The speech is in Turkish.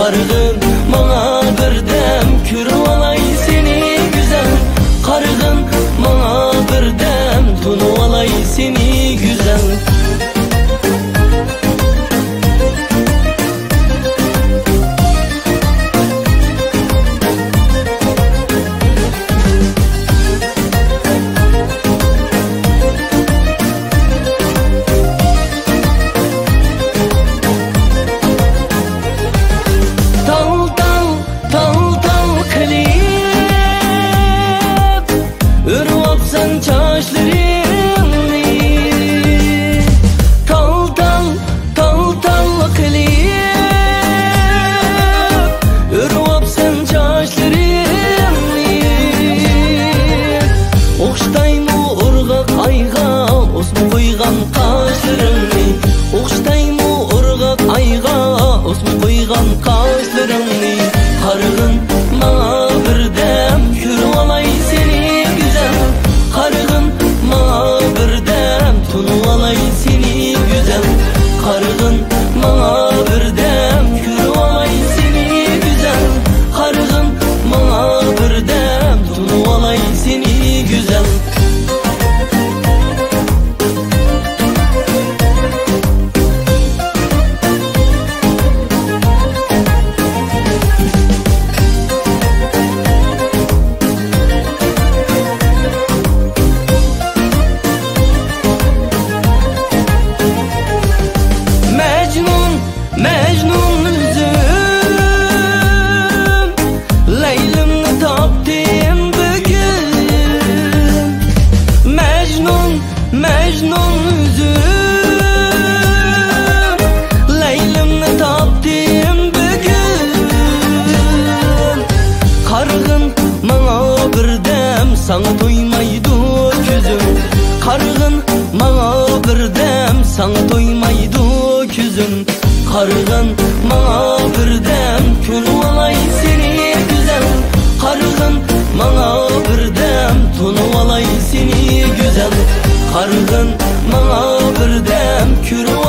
Kargın bana birdem kürüp alay seni güzel. Kargın bana birdem tunup alay seni güzel. Sen çaşlarımı tal kılıp örüp sen çaşlarımı okştayma urgak ayga osmu koygan kaşlarımı okştayma urgak ayga osmu koygan kaşlarımı kargın bana birdem kürüp alay seni güzel. Kargın bana birdem tunup alay seni güzel. Kargın bana birdem kürüp alay seni güzel. Kargın bana birdem tunup alay seni güzel. Mecnun üzüm Leylimni tapdım bugün. Mecnun üzüm Leylimni tapdım bugün. Kargın bana birdem sana toymaydı gözüm. Kargın bana birdem sana toymaydı gözüm. Kargın bana birdem kürüp alay seni güzel. Kargın bana birdem tunup alay seni güzel. Kargın bana birdem kürüp